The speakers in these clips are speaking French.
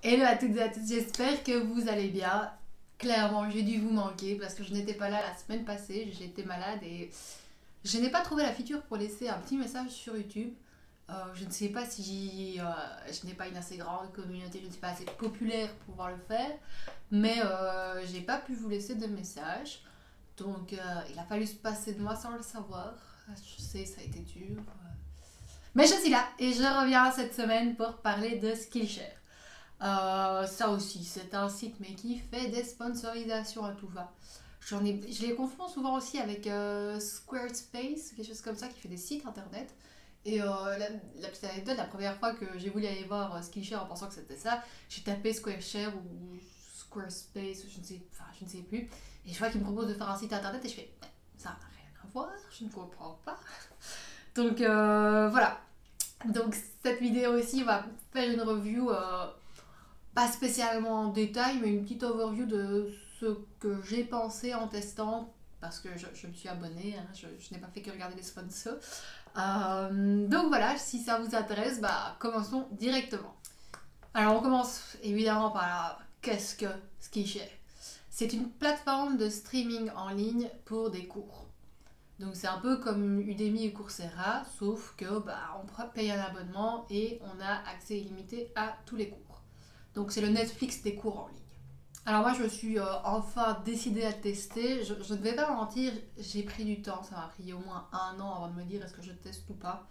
Hello à toutes et à tous, j'espère que vous allez bien. Clairement, j'ai dû vous manquer parce que je n'étais pas là la semaine passée, j'étais malade et je n'ai pas trouvé la feature pour laisser un petit message sur YouTube. Je ne sais pas si je n'ai pas une assez grande communauté, je ne suis pas assez populaire pour pouvoir le faire, mais j'ai pas pu vous laisser de message. Donc il a fallu se passer de moi sans le savoir. Je sais, ça a été dur. Mais je suis là et je reviens cette semaine pour parler de Skillshare. Ça aussi, c'est un site mais qui fait des sponsorisations à tout va. Je les confonds souvent aussi avec Squarespace, quelque chose comme ça, qui fait des sites internet. Et la petite anecdote, la première fois que j'ai voulu aller voir Skillshare en pensant que c'était ça, j'ai tapé Squareshare ou Squarespace, je ne sais plus. Et je vois qu'ils me proposent de faire un site internet et je fais, ça n'a rien à voir, je ne comprends pas. Donc voilà. Donc cette vidéo aussi, on va faire une review pas spécialement en détail, mais une petite overview de ce que j'ai pensé en testant, parce que je me suis abonnée, hein, je n'ai pas fait que regarder les sponsors. Donc voilà, si ça vous intéresse, bah commençons directement. Alors on commence évidemment par qu'est-ce que Skillshare. C'est une plateforme de streaming en ligne pour des cours. Donc c'est un peu comme Udemy ou Coursera, sauf que bah, on paye un abonnement et on a accès illimité à tous les cours. Donc c'est le Netflix des cours en ligne. Alors moi je me suis enfin décidée à tester. Je ne vais pas mentir, j'ai pris du temps. Ça m'a pris au moins un an avant de me dire est-ce que je teste ou pas.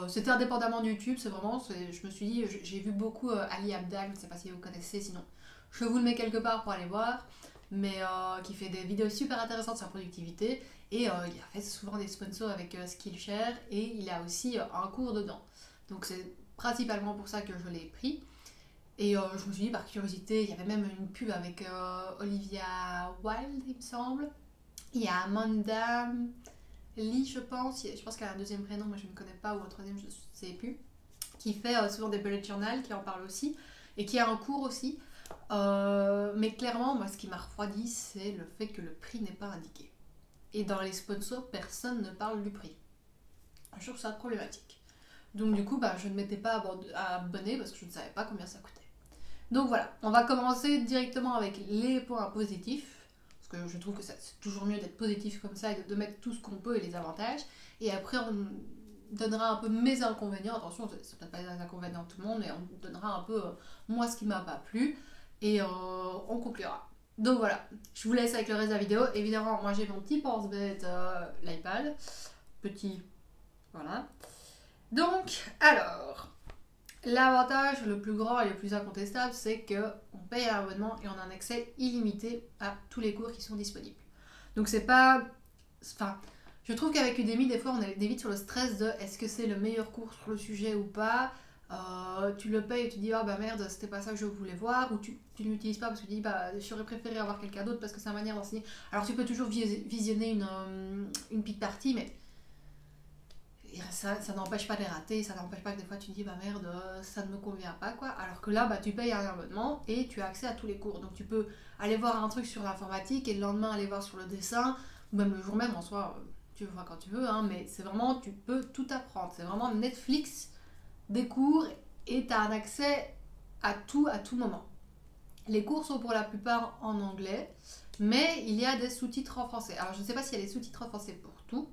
C'était indépendamment de YouTube, je me suis dit, j'ai vu beaucoup Ali Abdaal, je ne sais pas si vous connaissez, sinon je vous le mets quelque part pour aller voir, mais qui fait des vidéos super intéressantes sur la productivité, et il a fait souvent des sponsors avec Skillshare, et il a aussi un cours dedans. Donc c'est principalement pour ça que je l'ai pris. Et je me suis dit, par curiosité, il y avait même une pub avec Olivia Wilde, il me semble. Il y a Amanda Lee, je pense. Je pense qu'elle a un deuxième prénom, mais je ne connais pas, ou un troisième, je ne sais plus. Qui fait souvent des bullet journal, qui en parle aussi. Et qui a un cours aussi. Mais clairement, moi, ce qui m'a refroidi, c'est le fait que le prix n'est pas indiqué. Et dans les sponsors, personne ne parle du prix. Je trouve ça problématique. Donc du coup, bah, je ne m'étais pas abonnée parce que je ne savais pas combien ça coûtait. Donc voilà, on va commencer directement avec les points positifs, parce que je trouve que c'est toujours mieux d'être positif comme ça et de mettre tout ce qu'on peut et les avantages. Et après, on donnera un peu mes inconvénients. Attention, c'est peut-être pas les inconvénients de tout le monde, mais on donnera un peu moi ce qui m'a pas plu et on conclura. Donc voilà, je vous laisse avec le reste de la vidéo. Évidemment, moi j'ai mon petit pense-bête, l'iPad. Petit, voilà. Donc, alors, l'avantage le plus grand et le plus incontestable, c'est qu'on paye un abonnement et on a un accès illimité à tous les cours qui sont disponibles. Donc c'est pas... Enfin, je trouve qu'avec Udemy, des fois, on est vite sur le stress de est-ce que c'est le meilleur cours sur le sujet ou pas. Tu le payes et tu te dis ah bah merde, c'était pas ça que je voulais voir, ou tu ne l'utilises pas parce que tu dis bah j'aurais préféré avoir quelqu'un d'autre parce que c'est la manière d'enseigner. Alors tu peux toujours visionner une petite partie, mais ça n'empêche pas de les rater, ça n'empêche pas que des fois tu te dis bah merde, ça ne me convient pas quoi. Alors que là, bah, tu payes un abonnement et tu as accès à tous les cours. Donc tu peux aller voir un truc sur l'informatique et le lendemain aller voir sur le dessin, ou même le jour même en soi, tu vois quand tu veux, hein, mais c'est vraiment, tu peux tout apprendre. C'est vraiment Netflix des cours et tu as un accès à tout moment. Les cours sont pour la plupart en anglais, mais il y a des sous-titres en français. Alors je ne sais pas s'il y a des sous-titres en français pour tout,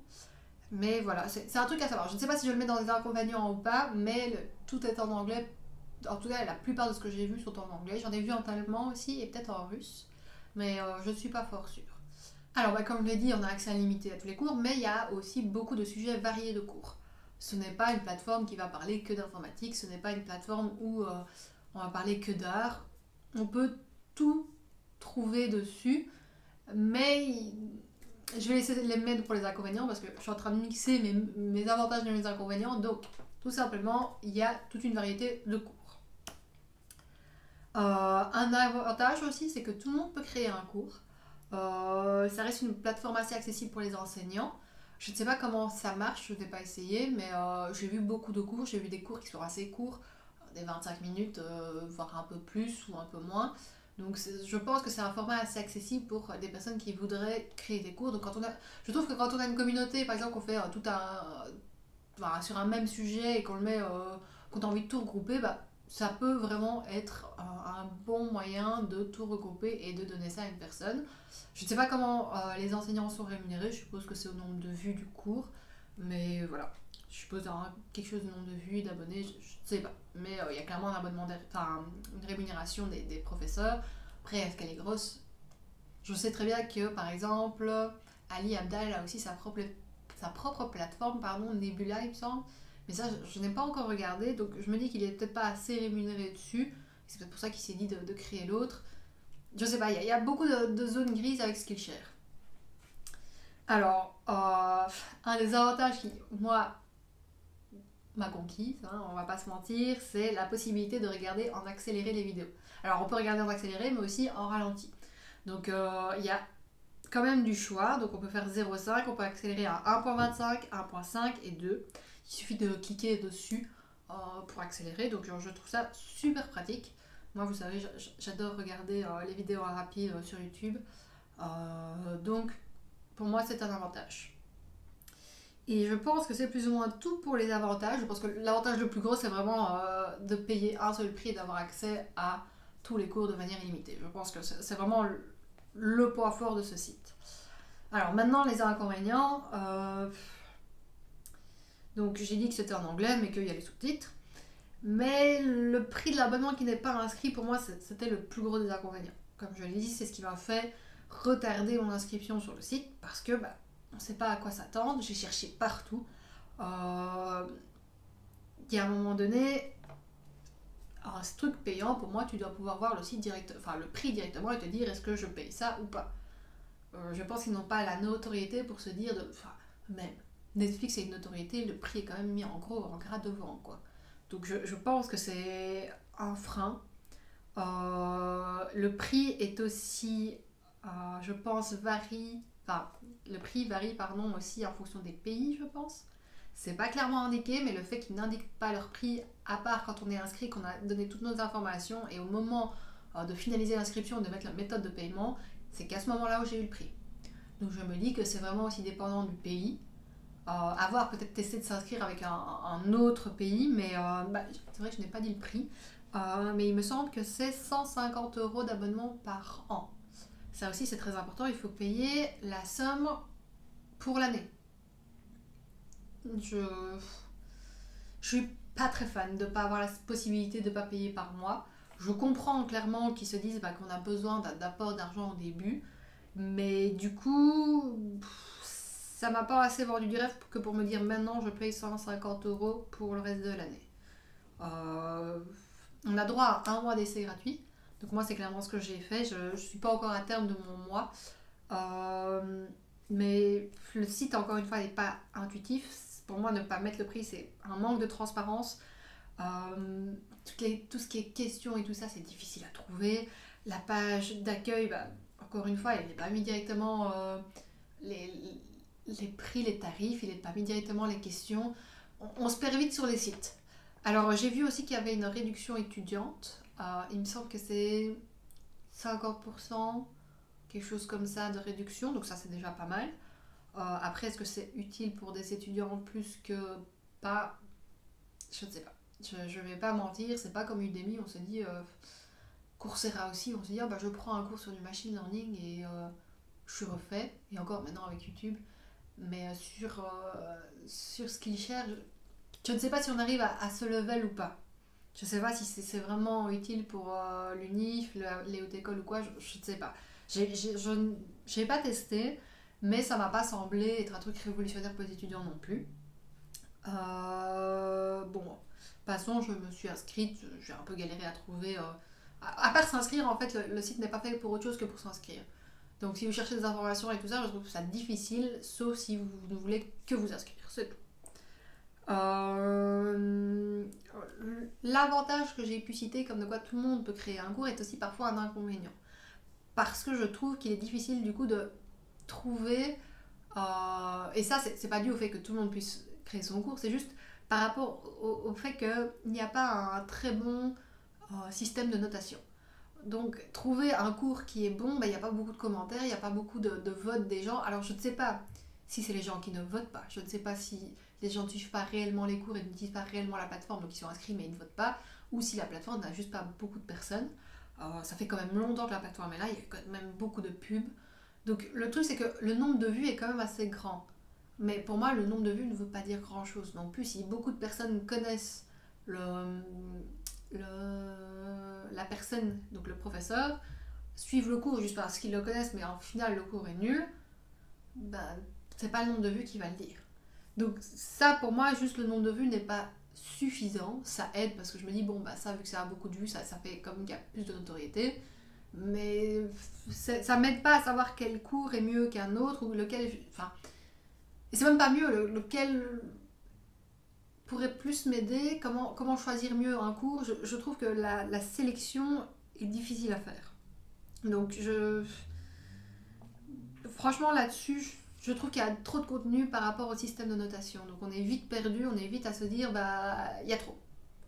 mais voilà, c'est un truc à savoir. Je ne sais pas si je le mets dans les inconvénients ou pas, mais tout est en anglais. En tout cas, la plupart de ce que j'ai vu sont en anglais. J'en ai vu en allemand aussi et peut-être en russe, mais je ne suis pas fort sûre. Alors, bah, comme je l'ai dit, on a accès limité à tous les cours, mais il y a aussi beaucoup de sujets variés de cours. Ce n'est pas une plateforme qui va parler que d'informatique, ce n'est pas une plateforme où on va parler que d'art. On peut tout trouver dessus, mais je vais essayer de les mettre pour les inconvénients parce que je suis en train de mixer mes avantages et mes inconvénients. Donc, tout simplement, il y a toute une variété de cours. Un avantage aussi, c'est que tout le monde peut créer un cours. Ça reste une plateforme assez accessible pour les enseignants. Je ne sais pas comment ça marche, je n'ai pas essayé, mais j'ai vu beaucoup de cours. J'ai vu des cours qui sont assez courts, des 25 minutes, voire un peu plus ou un peu moins. Donc je pense que c'est un format assez accessible pour des personnes qui voudraient créer des cours. Donc je trouve que quand on a une communauté, par exemple, qu'on fait sur un même sujet et qu'on a envie de tout regrouper, bah, ça peut vraiment être un bon moyen de tout regrouper et de donner ça à une personne. Je ne sais pas comment les enseignants sont rémunérés, je suppose que c'est au nombre de vues du cours, mais voilà. Je suppose qu'il y aura quelque chose de nombre de vues, d'abonnés, je ne sais pas. Mais il y a clairement un abonnement, enfin une rémunération des professeurs. Après, est-ce qu'elle est grosse? Je sais très bien que, par exemple, Ali Abdal a aussi sa propre plateforme, pardon, Nebula, il me semble. Mais ça, je n'ai pas encore regardé, donc je me dis qu'il est peut-être pas assez rémunéré dessus. C'est peut-être pour ça qu'il s'est dit de créer l'autre. Je sais pas, il y a beaucoup de zones grises avec Skillshare. Alors, un des avantages qui, moi, m'a conquise, hein, on va pas se mentir, c'est la possibilité de regarder en accéléré les vidéos. Alors, on peut regarder en accéléré, mais aussi en ralenti. Donc, il y a quand même du choix. Donc, on peut faire 0,5, on peut accélérer à 1,25, 1,5 et 2. Il suffit de cliquer dessus pour accélérer. Donc, je trouve ça super pratique. Moi, vous savez, j'adore regarder les vidéos rapides sur YouTube. Donc, pour moi, c'est un avantage. Et je pense que c'est plus ou moins tout pour les avantages. Je pense que l'avantage le plus gros, c'est vraiment de payer un seul prix et d'avoir accès à tous les cours de manière illimitée. Je pense que c'est vraiment le point fort de ce site. Alors maintenant, les inconvénients. Donc j'ai dit que c'était en anglais, mais qu'il y a les sous-titres. Mais le prix de l'abonnement qui n'est pas inscrit, pour moi, c'était le plus gros des inconvénients. Comme je l'ai dit, c'est ce qui m'a fait retarder mon inscription sur le site parce que on ne sait pas à quoi s'attendre. J'ai cherché partout. Il y a un moment donné, un truc payant, pour moi, tu dois pouvoir voir le site enfin le prix directement et te dire est-ce que je paye ça ou pas. Je pense qu'ils n'ont pas la notoriété pour se dire même Netflix a une notoriété, le prix est quand même mis en gros en gras devant quoi. Donc je pense que c'est un frein. Le prix est aussi, je pense, le prix varie pardon, aussi en fonction des pays, je pense. C'est pas clairement indiqué, mais le fait qu'ils n'indiquent pas leur prix, à part quand on est inscrit, qu'on a donné toutes nos informations, et au moment de finaliser l'inscription, de mettre la méthode de paiement, c'est qu'à ce moment-là où j'ai eu le prix. Donc je me dis que c'est vraiment aussi dépendant du pays. Avoir peut-être testé de s'inscrire avec un autre pays, mais c'est vrai que je n'ai pas dit le prix. Mais il me semble que c'est 150 € d'abonnement par an. Ça aussi c'est très important, il faut payer la somme pour l'année. Je suis pas très fan de ne pas avoir la possibilité de ne pas payer par mois. Je comprends clairement qu'ils se disent qu'on a besoin d'apport d'argent au début, mais du coup, ça m'a pas assez vendu du rêve que pour me dire maintenant je paye 150 € pour le reste de l'année. On a droit à un mois d'essai gratuit. Donc moi c'est clairement ce que j'ai fait. Je suis pas encore à terme de mon mois. Mais le site encore une fois n'est pas intuitif. Pour moi ne pas mettre le prix c'est un manque de transparence. Tout ce qui est questions et tout ça c'est difficile à trouver. La page d'accueil, encore une fois, il n'est pas mis directement les prix, les tarifs, il n'est pas mis directement les questions. On se perd vite sur les sites. Alors j'ai vu aussi qu'il y avait une réduction étudiante. Il me semble que c'est 50%, quelque chose comme ça de réduction, donc ça c'est déjà pas mal. Après, est-ce que c'est utile pour des étudiants en plus que pas? Je ne sais pas. Je vais pas mentir, c'est pas comme Udemy, on se dit... Coursera aussi, on se dit je prends un cours sur du machine learning et je suis refait, et encore maintenant avec YouTube. Mais sur Skillshare, je ne sais pas si on arrive à ce level ou pas. Je ne sais pas si c'est vraiment utile pour l'UNIF, les hautes écoles ou quoi, je ne sais pas. Je n'ai pas testé, mais ça m'a pas semblé être un truc révolutionnaire pour les étudiants non plus. Bon, passons, je me suis inscrite, j'ai un peu galéré à trouver... à part s'inscrire, en fait, le site n'est pas fait pour autre chose que pour s'inscrire. Donc si vous cherchez des informations et tout ça, je trouve ça difficile, sauf si vous ne voulez que vous inscrire, c'est tout. L'avantage que j'ai pu citer, comme de quoi tout le monde peut créer un cours, est aussi parfois un inconvénient. Parce que je trouve qu'il est difficile du coup de trouver... et ça, c'est pas dû au fait que tout le monde puisse créer son cours, c'est juste par rapport au fait qu'il n'y a pas un très bon système de notation. Donc trouver un cours qui est bon, il n'y a pas beaucoup de commentaires, il n'y a pas beaucoup de votes des gens. Alors je ne sais pas si c'est les gens qui ne votent pas, je ne sais pas si les gens ne suivent pas réellement les cours et n'utilisent pas réellement la plateforme, donc ils sont inscrits mais ils ne votent pas, ou si la plateforme n'a juste pas beaucoup de personnes. Ça fait quand même longtemps que la plateforme est là, il y a quand même beaucoup de pubs. Donc le truc c'est que le nombre de vues est quand même assez grand. Mais pour moi, le nombre de vues ne veut pas dire grand-chose. Non plus, si beaucoup de personnes connaissent la personne, donc le professeur, suivent le cours juste parce qu'ils le connaissent, mais en final le cours est nul, ben, c'est pas le nombre de vues qui va le dire. Donc ça, pour moi, juste le nombre de vues n'est pas suffisant. Ça aide parce que je me dis, bon, bah ça, vu que ça a beaucoup de vues, ça fait comme qu'il y a plus de notoriété. Mais ça m'aide pas à savoir quel cours est mieux qu'un autre, ou lequel... Enfin, et c'est même pas mieux, lequel pourrait plus m'aider, comment choisir mieux un cours. Je trouve que la sélection est difficile à faire. Donc franchement là-dessus, je trouve qu'il y a trop de contenu par rapport au système de notation. Donc on est vite perdu, on est vite à se dire, bah il y a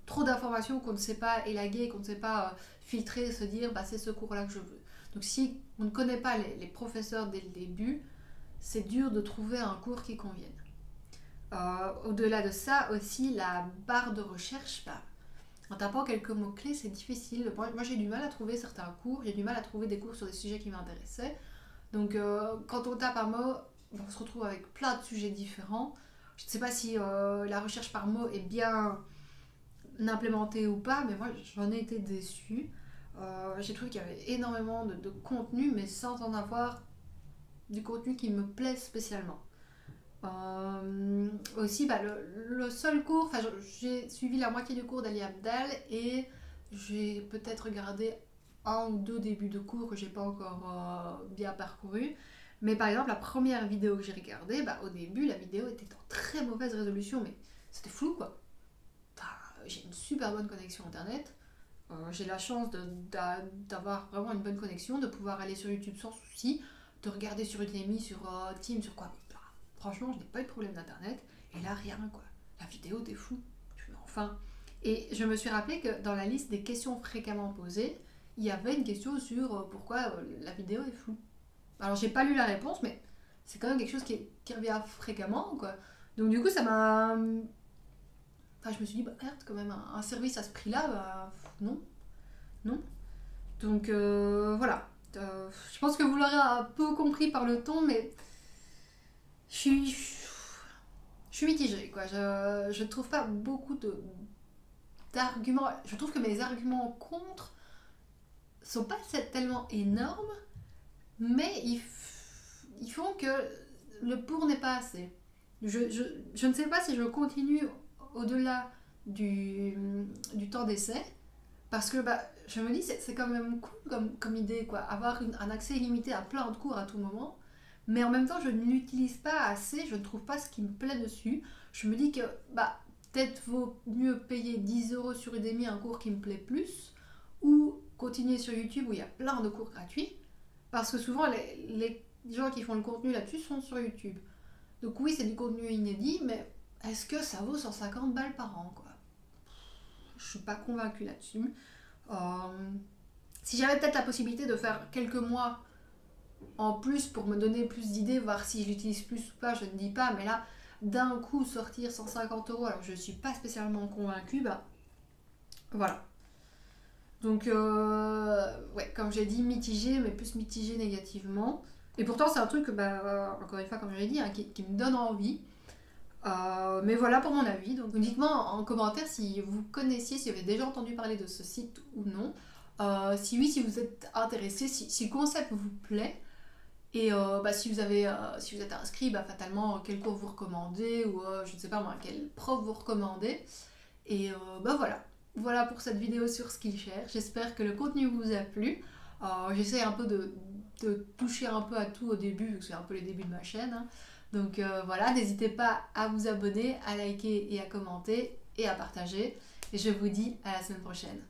trop d'informations qu'on ne sait pas élaguer, qu'on ne sait pas filtrer, se dire, bah c'est ce cours-là que je veux. Donc si on ne connaît pas les professeurs dès le début, c'est dur de trouver un cours qui convienne. Au-delà de ça, aussi, la barre de recherche, bah, en tapant quelques mots-clés, c'est difficile. Moi, j'ai du mal à trouver certains cours, j'ai du mal à trouver des cours sur des sujets qui m'intéressaient. Donc, quand on tape un mot, on se retrouve avec plein de sujets différents. Je ne sais pas si la recherche par mot est bien implémentée ou pas, mais moi, j'en ai été déçue. J'ai trouvé qu'il y avait énormément de contenu, mais sans en avoir du contenu qui me plaît spécialement. Aussi, bah, le seul cours, j'ai suivi la moitié du cours d'Ali Abdal et j'ai peut-être regardé un ou deux débuts de cours que j'ai pas encore bien parcouru. Mais par exemple, la première vidéo que j'ai regardée, bah, au début, la vidéo était en très mauvaise résolution, mais c'était flou quoi. Enfin, j'ai une super bonne connexion internet. J'ai la chance d'avoir vraiment une bonne connexion, de pouvoir aller sur YouTube sans souci, de regarder sur Udemy, sur Teams, sur quoi. Franchement, je n'ai pas eu de problème d'internet. Et là, rien quoi. La vidéo, t'es fou. Enfin. Et je me suis rappelé que dans la liste des questions fréquemment posées, il y avait une question sur pourquoi la vidéo est floue. Alors, j'ai pas lu la réponse, mais c'est quand même quelque chose qui revient fréquemment, quoi. Donc, du coup, ça m'a. Enfin, je me suis dit, bah merde, quand même, un service à ce prix-là, bah non. Non. Donc, voilà. Je pense que vous l'aurez un peu compris par le ton, mais. Je suis mitigée, quoi. Je ne trouve pas beaucoup d'arguments. Je trouve que mes arguments contre sont pas tellement énormes, mais ils font que le pour n'est pas assez. Je ne sais pas si je continue au-delà du temps d'essai, parce que bah, je me dis c'est quand même cool comme idée, quoi. Avoir un accès illimité à plein de cours à tout moment. Mais en même temps, je ne l'utilise pas assez, je ne trouve pas ce qui me plaît dessus. Je me dis que bah, peut-être vaut mieux payer 10 € sur Udemy un cours qui me plaît plus, ou continuer sur YouTube où il y a plein de cours gratuits, parce que souvent les gens qui font le contenu là-dessus sont sur YouTube. Donc oui, c'est du contenu inédit, mais est-ce que ça vaut 150 balles par an, quoi? Je suis pas convaincue là-dessus. Si j'avais peut-être la possibilité de faire quelques mois en plus pour me donner plus d'idées, voir si je l'utilise plus ou pas, je ne dis pas, mais là, d'un coup, sortir 150 € alors que je ne suis pas spécialement convaincue, bah voilà. Donc, ouais, comme j'ai dit, mitigé, mais plus mitigé négativement. Et pourtant, c'est un truc, bah, encore une fois, comme je l'ai dit, hein, qui me donne envie. Mais voilà pour mon avis. Donc, dites-moi en commentaire si vous connaissiez, si vous avez déjà entendu parler de ce site ou non. Si oui, si vous êtes intéressé, si le concept vous plaît. Et bah, si vous êtes inscrit, bah, fatalement, quel cours vous recommandez, ou je ne sais pas moi, quel prof vous recommandez. Et bah voilà. Voilà pour cette vidéo sur Skillshare. J'espère que le contenu vous a plu. J'essaie un peu de toucher un peu à tout au début, vu que c'est un peu les débuts de ma chaîne. Hein. Donc voilà, n'hésitez pas à vous abonner, à liker et à commenter et à partager. Et je vous dis à la semaine prochaine.